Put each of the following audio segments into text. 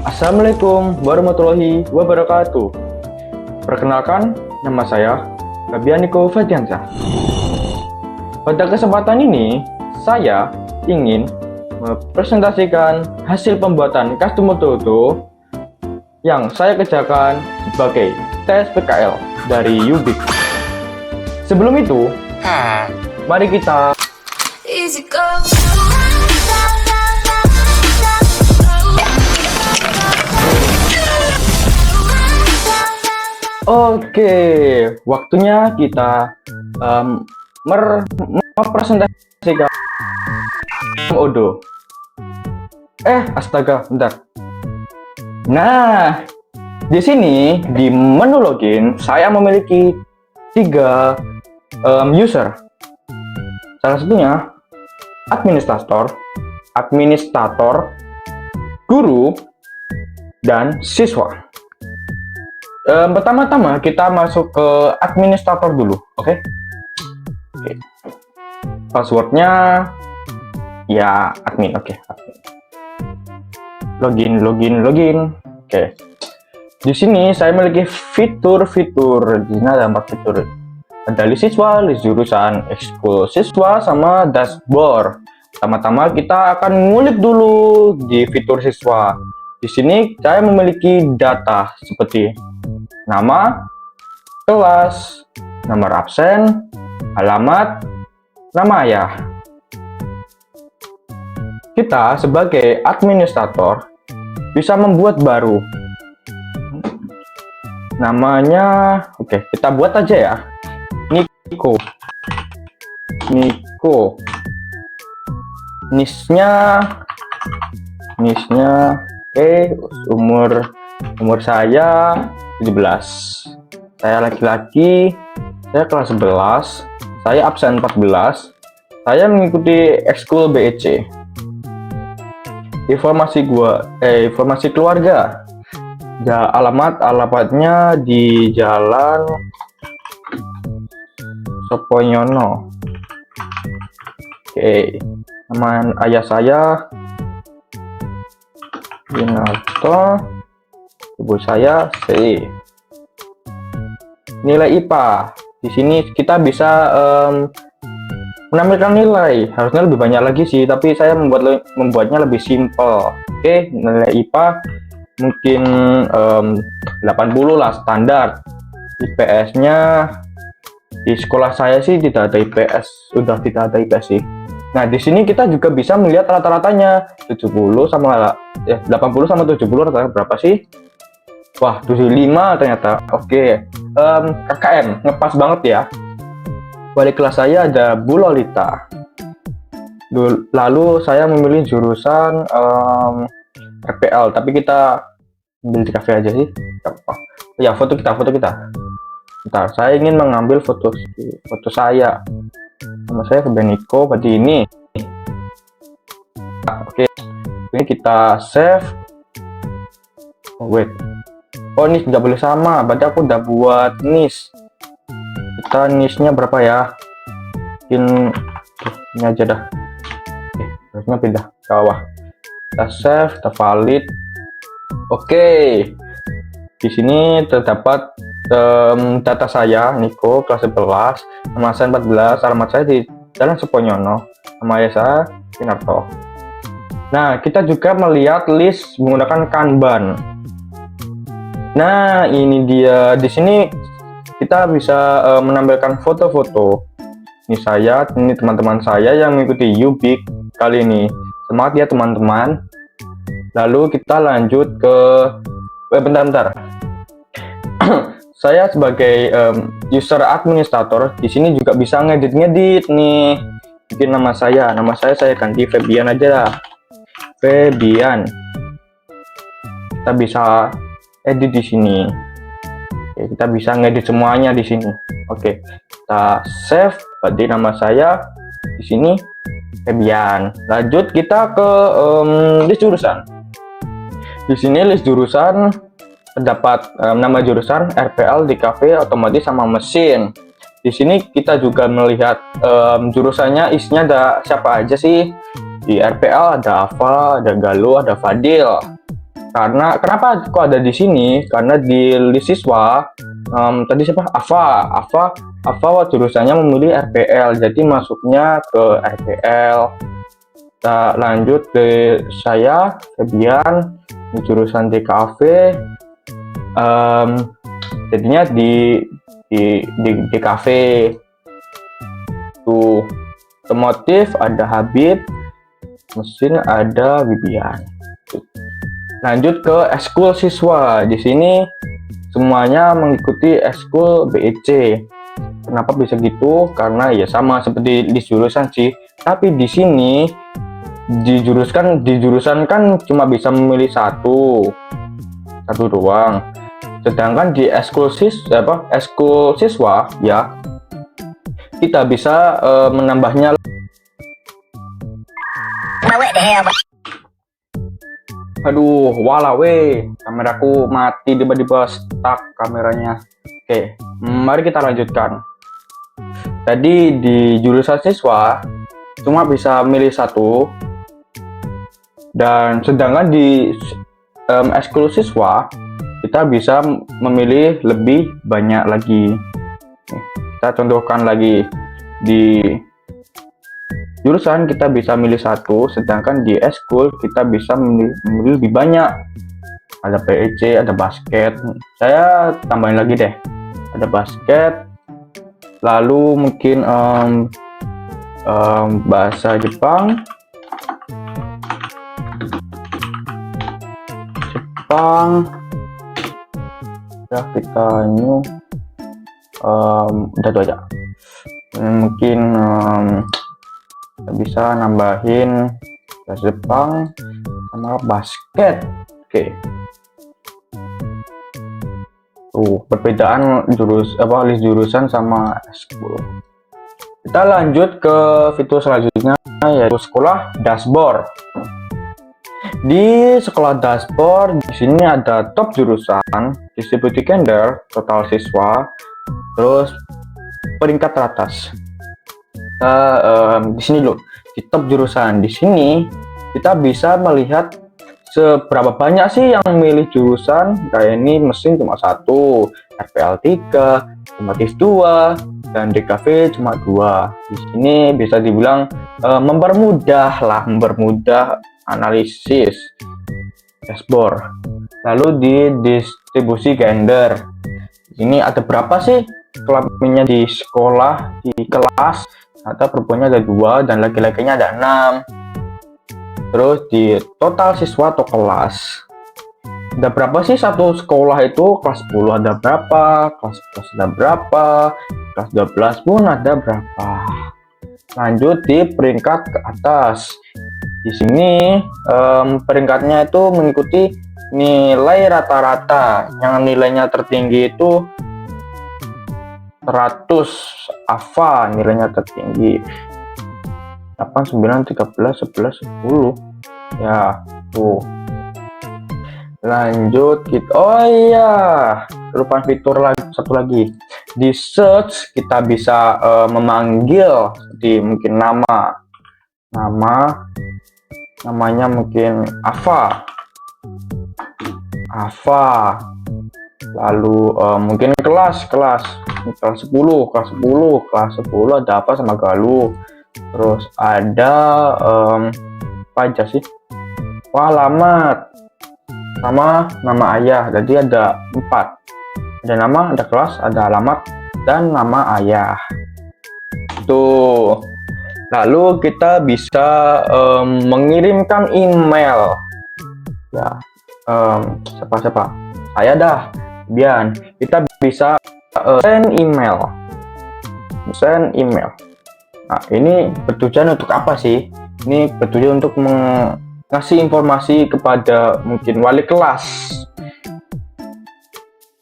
Assalamualaikum warahmatullahi wabarakatuh. Perkenalkan, nama saya Gabianiko Fadiansyah. Pada kesempatan ini, saya ingin mempresentasikan hasil pembuatan custom foto yang saya kerjakan sebagai tes PKL dari Ubik. Sebelum itu, mari kita Easy go. Oke, waktunya kita mempresentasikan Odo. Astaga, bentar. Nah, di sini di menu login saya memiliki 3 user. Salah satunya administrator, guru, dan siswa. Pertama-tama kita masuk ke administrator dulu, oke? Passwordnya ya admin, oke. Login. Oke. Di sini saya memiliki fitur-fitur. Di sini ada 4 fitur. Ada list siswa, list jurusan, ekskul siswa, sama dashboard. Pertama-tama kita akan ngulik dulu di fitur siswa. Di sini saya memiliki data seperti nama, kelas, nomor absen, alamat, nama ayah. Kita sebagai administrator bisa membuat baru. Namanya, oke, kita buat aja ya. Niko. Nisnya, umur saya 17. Saya laki-laki, saya kelas 11, saya absen 14, saya mengikuti ekskul BEC. Informasi keluarga. Alamatnya di Jalan Soponyono. Oke, nama ayah saya Winarto, ibu saya C. Nilai IPA. Di sini kita bisa menampilkan nilai. Harusnya lebih banyak lagi sih, tapi saya membuatnya lebih simple. Oke, nilai IPA mungkin 80 lah standar. IPS-nya di sekolah saya sih tidak ada IPS, sudah tidak ada IPS sih. Nah, di sini kita juga bisa melihat rata-ratanya 80 sama 70 rata-rata berapa sih? Wah, 75 ternyata. Oke. KKN ngepas banget ya. Wali kelas saya ada Bu Lolita. Lalu saya memilih jurusan RPL, tapi kita ambil di kafe aja sih. Ya, foto kita. Bentar, saya ingin mengambil foto saya. Nama saya Gabianiko, berarti ini. Oke. Ini kita save. Oh, nis nggak boleh sama, berarti aku udah buat nis. Kita nisnya berapa ya? Mungkin ini aja dah. Oke, harusnya pindah ke bawah. Kita save, kita valid. Oke. Di sini terdapat data saya, Niko, kelas 11, nama saya 14, alamat saya di Jalan Soponyono, nama ayah saya Winarto. Nah, kita juga melihat list menggunakan Kanban. Nah, ini dia. Di sini kita bisa menampilkan foto-foto. Ini saya, ini teman-teman saya yang mengikuti Ubik kali ini. Semangat ya teman-teman. Lalu kita lanjut ke bentar. Saya sebagai user administrator di sini juga bisa ngedit nih. Bikin nama saya ganti Febian aja lah. Febian. Kita bisa edit di sini. Oke, kita bisa ngedit semuanya di sini. Oke, kita save. Berarti nama saya di sini Febian. Lanjut kita ke list jurusan. Di sini list jurusan terdapat nama jurusan, RPL, DKV, otomatis, sama mesin. Di sini kita juga melihat jurusannya isinya ada siapa aja sih. Di RPL ada Ava, ada Galuh, ada Fadil. Karena kenapa kok ada di sini? Karena di list siswa tadi siapa? Ava jurusannya memilih RPL, jadi masuknya ke RPL. Kita lanjut ke saya, Febian, di jurusan DKV. Jadinya di DKV. Tuh, otomotif ada Habib, mesin ada Bibian. Lanjut ke ekskul siswa. Di sini semuanya mengikuti ekskul BEC. Kenapa bisa gitu? Karena ya sama seperti di jurusan sih. Tapi di sini di jurusan kan cuma bisa memilih satu doang. Sedangkan di ekskul siswa ya kita bisa menambahnya. Aduh, walah weh, kameraku mati tiba-tiba stuck kameranya. Oke, mari kita lanjutkan. Tadi di jurusan siswa cuma bisa milih satu, dan sedangkan di ekskul siswa kita bisa memilih lebih banyak lagi. Kita contohkan lagi, di jurusan kita bisa milih satu, sedangkan di ekskul kita bisa memilih lebih banyak. Ada PEC, ada basket. Saya tambahin lagi deh, ada basket, lalu mungkin bahasa Jepang, ya kita ini udah tuh aja. Mungkin bisa nambahin bahasa Jepang sama basket. Oke. Tuh, perbedaan list jurusan sama ekskul. Kita lanjut ke fitur selanjutnya, yaitu sekolah dashboard. Di sekolah dashboard, di sini ada top jurusan, distribusi gender, total siswa, terus peringkat teratas. Di sini loh, di top jurusan. Di sini kita bisa melihat seberapa banyak sih yang memilih jurusan. Kayak ini mesin cuma satu, RPL 3, otomotif 2, dan DKV cuma 2. Di sini bisa dibilang mempermudah analisis dashboard. Lalu di distribusi gender, ini ada berapa sih kelaminnya di sekolah, di kelas. Ada perempuannya ada 2 dan laki-lakinya ada 6. Terus di total siswa atau kelas, ada berapa sih satu sekolah itu? Kelas 10 ada berapa, kelas 11 ada berapa, kelas 12 pun ada berapa. Lanjut di peringkat ke atas. Di sini peringkatnya itu mengikuti nilai rata-rata. Yang nilainya tertinggi itu 100 Ava, nilainya tertinggi 8, 9, 13, 11, 10 ya. Tuh, lanjut kita, oh iya, lupa fitur satu lagi. Di search kita bisa memanggil seperti mungkin namanya mungkin Ava, lalu mungkin kelas 10 ada apa sama Galuh. Terus ada apa aja sih? Alamat sama nama ayah. Jadi ada 4. Ada nama, ada kelas, ada alamat, dan nama ayah. Tuh. Lalu kita bisa mengirimkan email. Ya, siapa? Saya dah. Bian. Kita bisa send email. Nah, ini bertujuan untuk apa sih? Ini bertujuan untuk ngasih informasi kepada mungkin wali kelas.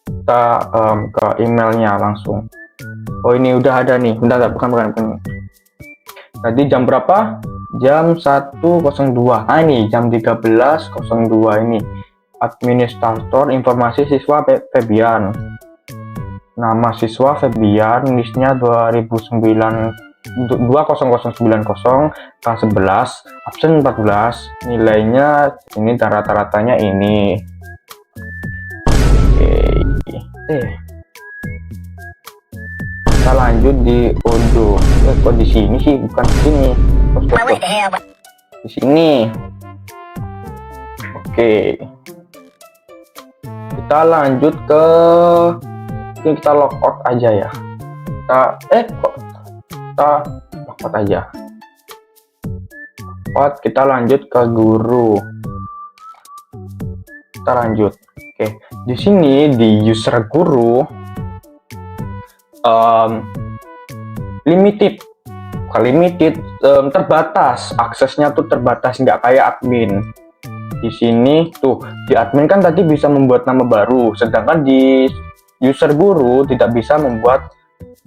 Kita ke emailnya langsung. Oh, ini udah ada nih. Bukan. Tadi jam berapa? Jam 1.02. Nah, ini jam 13.02 ini. Administrator informasi siswa Febian. Nama siswa Febian, listnya 2009 20090 kelas 11 absen 14, nilainya ini rata-ratanya ini. Oke. Kita lanjut di Odo. Kok di sini sih, bukan di sini. Di sini. Oke. Kita lanjut ke kita logout aja ya. Kita logout aja. Kita lanjut ke guru. Kita lanjut. Oke, di sini di user guru limited, terbatas, aksesnya tuh terbatas, nggak kayak admin. Di sini tuh di admin kan tadi bisa membuat nama baru, sedangkan di user guru tidak bisa membuat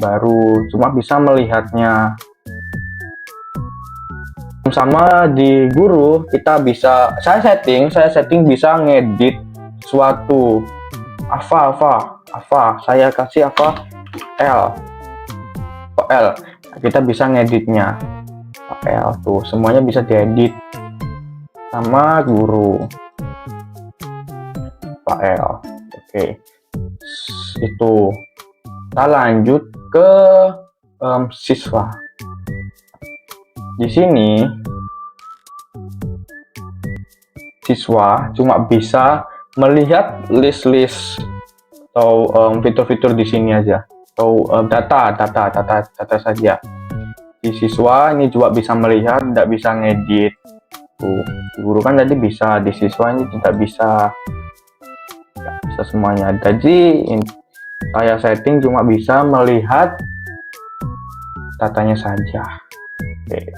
baru, cuma bisa melihatnya. Sama di guru kita bisa, saya setting bisa ngedit suatu saya kasih L, kita bisa ngeditnya L tuh, semuanya bisa diedit sama guru L. Oke, itu kita lanjut ke siswa. Di sini siswa cuma bisa melihat list-list atau fitur-fitur di sini aja, atau data saja. Di siswa ini juga bisa melihat, tidak bisa ngedit. Tuh, guru kan tadi bisa, di siswa ini tidak bisa semuanya. Jadi saya setting cuma bisa melihat datanya saja. Oke.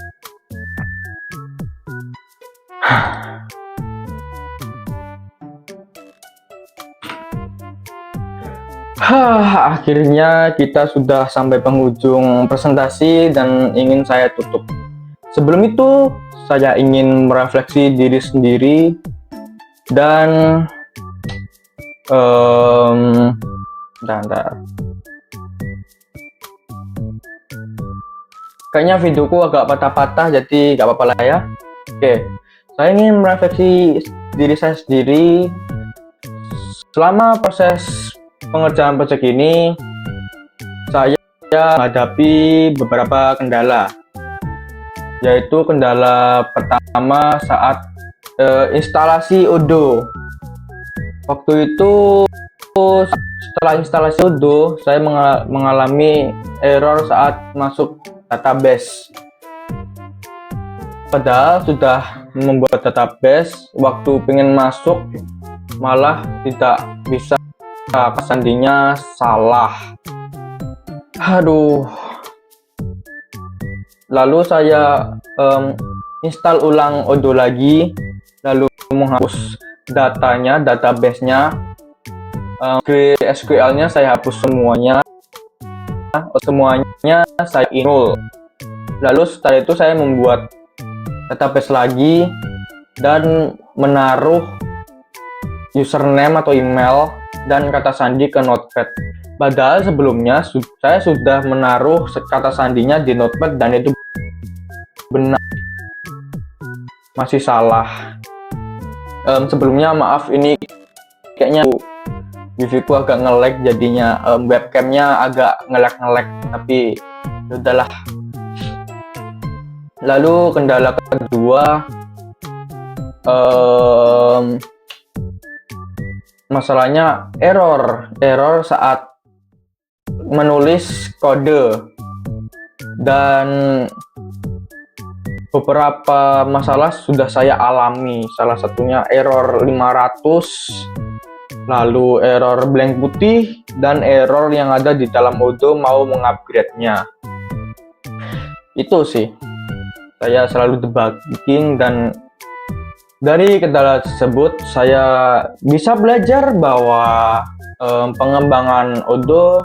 Akhirnya kita sudah sampai penghujung presentasi dan ingin saya tutup. Sebelum itu, saya ingin merefleksi diri sendiri dan kayaknya videoku agak patah-patah, jadi gak apa-apa lah ya. Oke, saya ingin merefleksi diri saya sendiri selama proses pengerjaan proyek ini. Saya menghadapi beberapa kendala, yaitu kendala pertama saat instalasi Odoo. Waktu itu setelah instalasi Odoo, saya mengalami error saat masuk database. Padahal sudah membuat database, waktu pengen masuk malah tidak bisa, sandinya salah. Aduh. Lalu saya install ulang Odoo lagi, lalu menghapus datanya, database-nya, SQL-nya saya hapus semuanya saya install. Lalu setelah itu saya membuat database lagi dan menaruh username atau email dan kata sandi ke notepad. Padahal sebelumnya saya sudah menaruh kata sandinya di notepad dan itu benar, masih salah. Sebelumnya maaf, ini kayaknya wifi ku agak nge-lag, jadinya webcamnya agak nge-lag, tapi udahlah. Lalu kendala kedua, masalahnya error saat menulis kode, dan beberapa masalah sudah saya alami. Salah satunya error 500, lalu error blank putih, dan error yang ada di dalam Odoo mau mengupgrade-nya. Itu sih, saya selalu debugging, dan dari kendala tersebut saya bisa belajar bahwa pengembangan Odoo,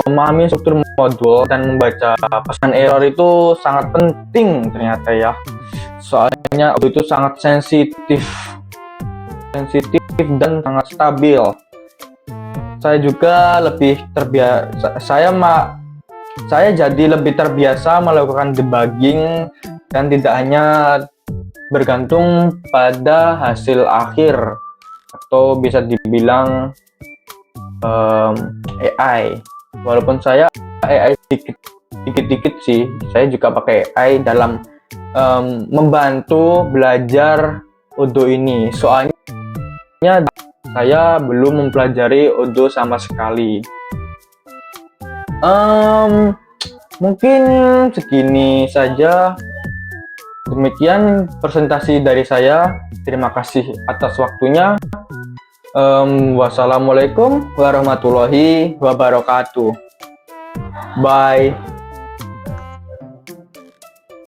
memahami struktur modul dan membaca pesan error itu sangat penting ternyata ya. Soalnya Odoo itu sangat sensitif dan sangat stabil. Saya juga lebih terbiasa, saya jadi lebih terbiasa melakukan debugging dan tidak hanya bergantung pada hasil akhir atau bisa dibilang AI. Walaupun saya AI dikit-dikit sih, saya juga pakai AI dalam membantu belajar Odoo ini. Soalnya saya belum mempelajari Odoo sama sekali. Mungkin segini saja. Demikian presentasi dari saya. Terima kasih atas waktunya. Wassalamualaikum warahmatullahi wabarakatuh. Bye.